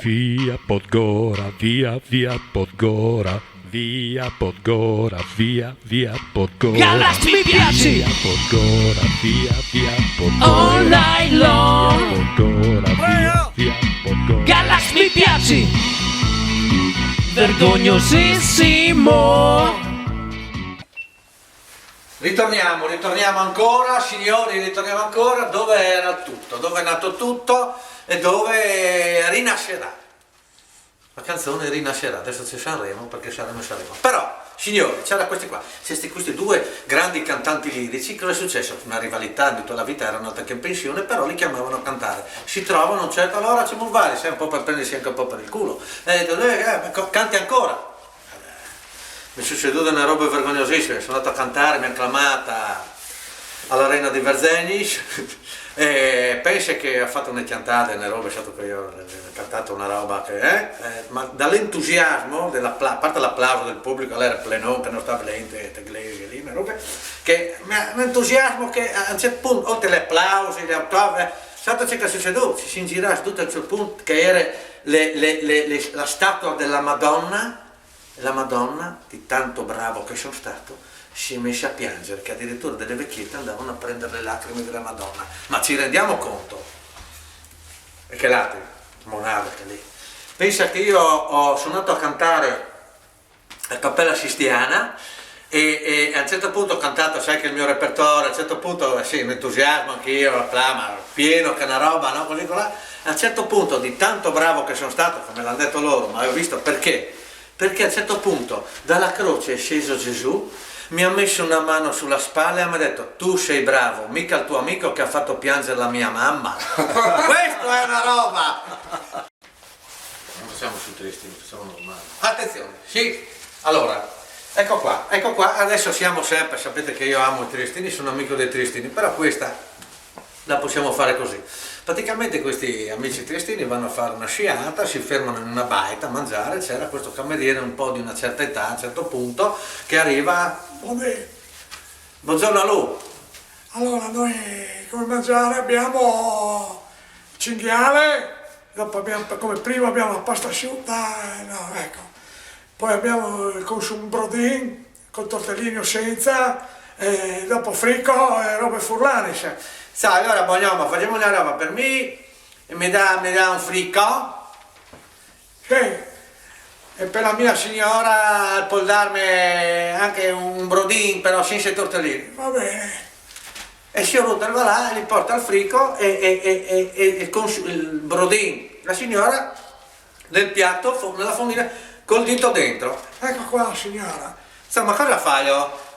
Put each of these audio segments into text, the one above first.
Via Podgora, via Podgora, via Podgora, via Podgora. Galax mi piaci! Via Podgora, via Podgora. All night long! Via Podgora, via Podgora. Galax mi piaci! Vergognosissimo! Ritorniamo ancora, signori, ritorniamo ancora dove era tutto, dove è nato tutto e dove rinascerà. La canzone rinascerà, adesso c'è Sanremo perché Sanremo. Però, signori, c'era questi due grandi cantanti lirici. Cosa è successo? Una rivalità di tutta la vita, erano anche in pensione, però li chiamavano a cantare. Si trovano a un certo allora, c'è Mulvari, sei un po' per prendersi anche un po' per il culo. Canti ancora. Mi è succeduta una roba vergognosissima, sono andato a cantare, mi hanno chiamata all'Arena di Verzenis e pensa che ha fatto una chiantata, una roba, è stato che io ho cantato una roba che ma dall'entusiasmo, a parte l'applauso del pubblico, allora era plenon, che non stava lente, inglesi lì, una roba, che un entusiasmo che a un certo punto, oltre gli applausi, gli autografi, stato ciò che è succeduto, ci si ingira tutto a un certo punto, che era la statua della Madonna. La Madonna, di tanto bravo che sono stato, si è messa a piangere, che addirittura delle vecchiette andavano a prendere le lacrime della Madonna. Ma ci rendiamo conto? E che lacrime, monarca lì. Pensa che io sono andato a cantare a Cappella Sistiana e a un certo punto ho cantato, sai che il mio repertorio, a un certo punto, sì, un entusiasmo anch'io, la clama, pieno, che una roba, no? Così là. A un certo punto, di tanto bravo che sono stato, come l'hanno detto loro, ma ho visto perché? Perché a un certo punto dalla croce è sceso Gesù, mi ha messo una mano sulla spalla e mi ha detto: tu sei bravo, mica il tuo amico che ha fatto piangere la mia mamma. Questo è una roba! Non facciamo sul tristi, facciamo normale. Attenzione, sì, allora, ecco qua, adesso siamo sempre, sapete che io amo i tristini, sono amico dei tristini, però questa la possiamo fare così. Praticamente questi amici triestini vanno a fare una sciata, si fermano in una baita a mangiare, c'era questo cameriere un po' di una certa età, a un certo punto, che arriva: buongiorno a lui. Allora noi come mangiare abbiamo cinghiale, dopo abbiamo, come primo abbiamo la pasta asciutta, no, ecco. Poi abbiamo il consum brodin con tortellini o senza, e dopo frico e robe furlane. Sai, allora vogliamo, facciamo una roba per me e mi dà un fricco? Sì, e per la mia signora può darmi anche un brodin, però senza i tortellini. Va bene. E si ruota va là, gli porta il fricco e il brodin, la signora nel piatto, nella fondina, col dito dentro. Ecco qua, signora. Insomma, cosa fai?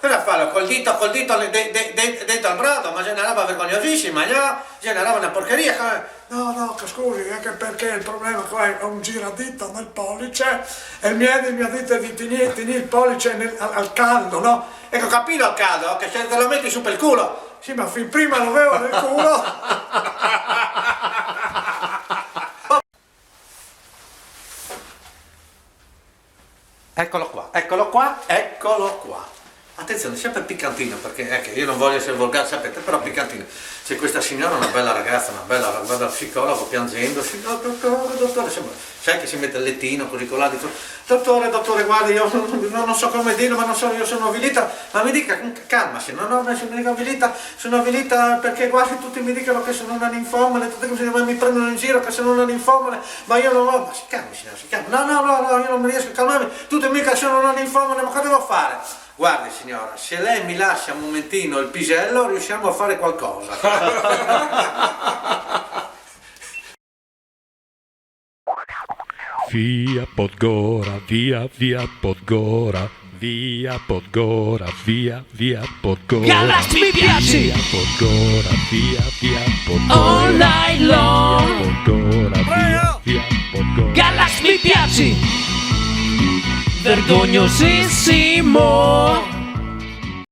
Cosa farlo? Col dito dentro al brodo, ma c'è una roba vergognosissima, no? C'è una roba, una porcheria. No, scusi, anche perché il problema qua è un giradito nel pollice e il mio dito è di tenere il pollice al caldo, no? Ecco, capito al caldo, che se te lo metti su per il culo. Sì, ma fin prima lo avevo nel culo. Eccolo qua. Attenzione, sempre piccantino, perché è che io non voglio essere volgare, sapete, però piccantino. C'è questa signora, una bella ragazza, una bella psicologo, piangendo, dottore, sai che si mette il lettino così con là, dico: dottore, guardi, io non so come dirlo, ma non so, io sono avvilita, ma mi dica, calmasi, no, sono avvilita perché quasi tutti mi dicono che sono una ninfomane, tutte così mi prendono in giro che sono una ninfomane, ma io non ho, ma si calmi, signora, si calmi, no, io non mi riesco a calmarmi, tutti mica sono una ninfomane, ma cosa devo fare? Guardi signora, se lei mi lascia un momentino il pisello riusciamo a fare qualcosa. Via Podgora, via Podgora, via Podgora, via Podgora. Galax mi piaci! Via Podgora, via Podgora. All night long! Via Podgora, via Podgora. Galax mi piaci! Vergognosissimo!